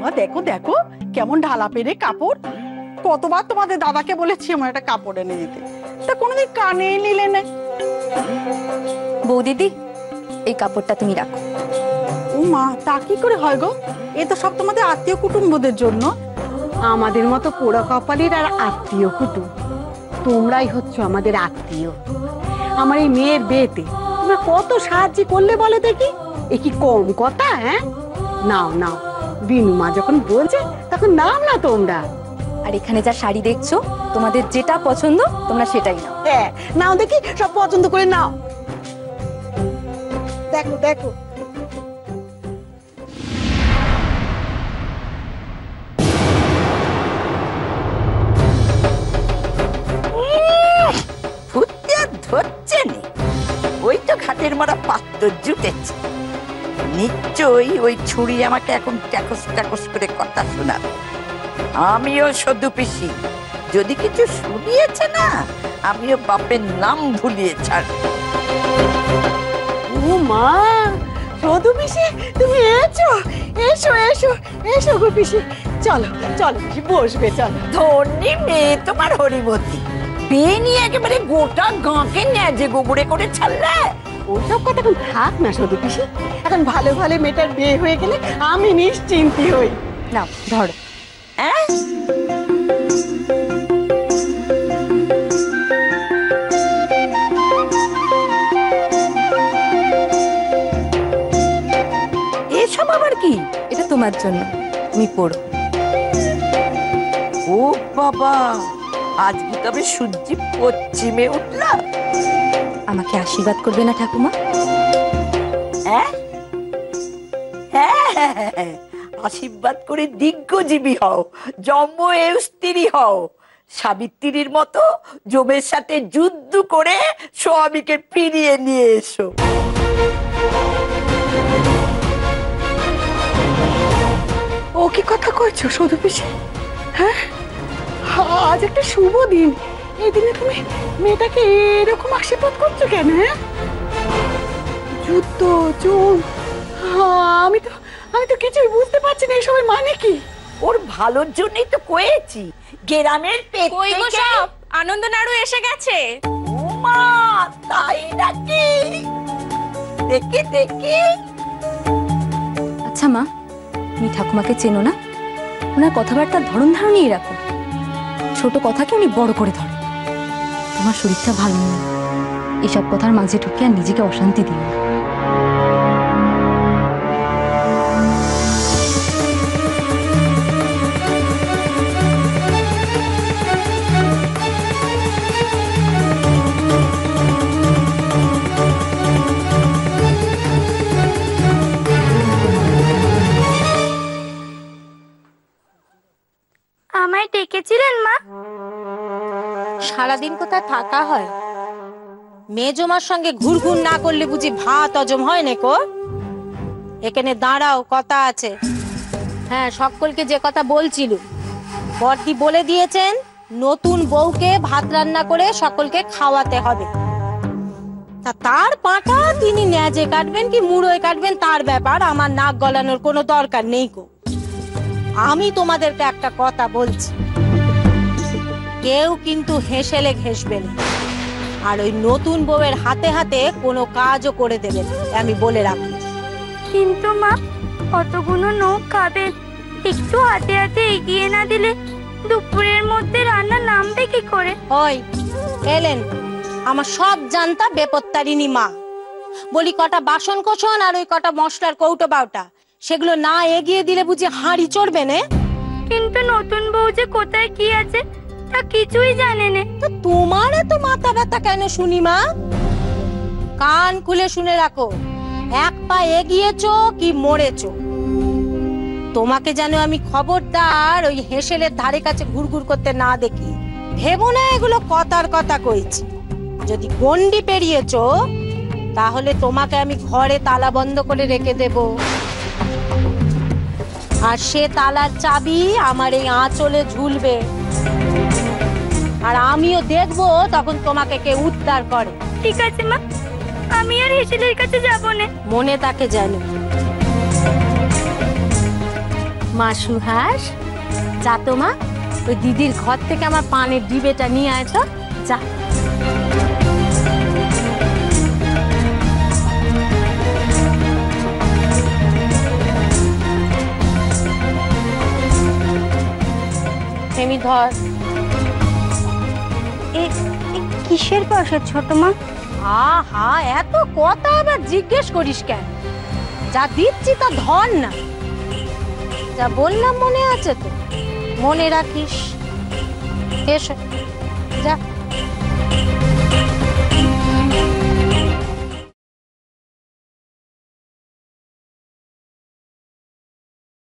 মা দেখো দেখো কেমন ঢালা পেরে কাপড়। কতবার তোমাদের দাদাকে বলেছি আমার একটা কাপড় এনে দিতে, তা কোনোদিন কানে নিলে না। বৌদিদি এই কাপড়টা তুমি রাখো। ও মা, তা কি করে হয় গো? এ তো সব তোমাদের আত্মীয় কুটুম্বদের জন্য। আমাদের মতো পোড়া কপালের আর আত্মীয় কুটুম তোমরাই হচ্ছ আমাদের আত্মীয়। আমার এই মেয়ের বিয়েতে তোমরা কত সাহায্য করলে বলে দেখি, এ কি কম কথা? হ্যাঁ, নাও নাও, বিনু মা যখন বলছে তখন নাও না তোমরা। আর এখানে যা শাড়ি দেখছো, তোমাদের যেটা পছন্দ তোমরা সেটাই নাও। হ্যাঁ নাও দেখি, সব পছন্দ করে নাও। দেখো দেখো, ওই তো ঘাটের মারা পাত্র জুটেছে, নিশ্চয়ই ওই ছুরি আমাকে এখন ট্যাকস ট্যাকস করে কথা শোনাবে। আমিও সদু পিসি, যদি কিছু শুনিয়েছে না, আমিও বাপের নাম ভুলিয়ে ছাড়ব। ও মা, সদু পিসি তুমি এসো এসো এসো এসো গো পিসি, চলো চলো পিসি বসবে, চলো। ধন্যি মেয়ে তোমার হরিমতি, বিয়ে নিয়ে একেবারে গোটা গাঁকে ন্যাজে গোবরে করে ছাড়লে। ওসব কথা এখন থাক না সদু পিসি, এখন ভালো ভালো মেয়েটার বিয়ে হয়ে গেলে আমি নিশ্চিন্তি হই। নাও ধরো। এসব আবার কি? এটা তোমার জন্য, তুমি পড়ো। ও বাবা, আজকে তবে সূর্য পশ্চিমে উঠল। আমাকে আশীর্বাদ করবে না ঠাকুমা? আশীর্বাদ করে দিগ্গজীবী হও, জন্ম স্ত্রী হও, সাবিত্রীর মতো জমের সাথে যুদ্ধ করে স্বামীকে ফিরিয়ে নিয়ে এসো। ও কি কথা কইছো সদু পিসি? হ্যাঁ, আজ একটা শুভ দিন, এই দিনে তুমি মেয়েটাকে এরকম আশীর্বাদ করছো কেন? হ্যাঁ, যুদ্ধ চুল, আমি তো কিছুই বুঝতে পারছি না এসবের মানে কি। ওর ভালোর জন্যই তো কয়েছি, গ্রামের আনন্দ নাড়ু এসে গেছে। ও মা, তাই নাকি? দেখে দেখে। আচ্ছা মা, তুমি ঠাকুমাকে চেনো না? ওনার কথাবার্তার ধরন ধারণই রাখো, ছোট কথাকে উনি বড় করে ধরে। তোমার শরীরটা ভালো নেই, এসব কথার মাঝে ঢুকে আর নিজেকে অশান্তি দিও না। আমায় ডেকেছিলেন মা? সারাদিন কোথায় থাকা হয়? মেজমার সঙ্গে ঘুরঘুর না করলে বুঝি ভাত হজম হয় নাকো? এখানে দাঁড়াও, কথা আছে। হ্যাঁ, সকলকে যে কথা বলছিল, বর্দি বলে দিয়েছেন নতুন বউকে ভাত রান্না করে সকলকে খাওয়াতে হবে। তা তার পাটা তিনি ন্যাজে কাটবেন কি মুড়োয় কাটবেন তার ব্যাপার, আমার নাক গলানোর কোনো দরকার নেই গো। আমি তোমাদেরকে একটা কথা বলছি, কেউ কিন্তু হেসেলে ঘেসবে না, আর ওই নতুন বউয়ের হাতে হাতে কোনো কাজও করে দেবে না, আমি বলে রাখি। কিন্তু মা, কতগুলো নখ খাবে, একটু হাতে হাতে এগিয়ে না দিলে দুপুরের মধ্যে রান্না নামবে কি করে? ওই এলেন আমার সব জানতা বেপত্তারিনী মা, বলি কটা বাসন কোসন আর ওই কটা মশলার কৌটো বাউটা, সেগুলো না এগিয়ে দিলে বুঝি হাঁড়ি চড়বে না? কিন্তু নতুন বউ যে কোথায় কি আছে তা কিছুই জানে না। তো তোমার এত মাথা ব্যথা কেন শুনি মা? কান খুলে শুনে রাখো, এক পা এগিয়েছো কি মরেছো। তোমাকে যেন আমি খবরদার ওই হেসেলের ধারে কাছে ঘুরঘুর করতে না দেখি। ভেবো না এগুলো কথার কথা কইছি, যদি গন্ডি পেরিয়েছো তাহলে তোমাকে আমি ঘরে তালা বন্ধ করে রেখে দেব, আর সে তালার চাবি আমার এই আঁচলে ঝুলবে, আর আমিও দেখবো তখন তোমাকে কে উদ্ধার করে। ঠিক আছে মা, আমি আর হেসেলের কাছে যাব না। মনে তাকে জানো। মা সুহাস, যা তো মা, ওই দিদির ঘর থেকে আমার পানের ডিবেটা নিয়ে আয় তো, যা। ধর। কিসের পয়সা ছোট মা? আহা, এত কথা আবার জিজ্ঞেস করিস কেন? যা দিচ্ছি তা ধর না। যা বললাম মনে আছে তো? মনে রাখিস। এসো, যা।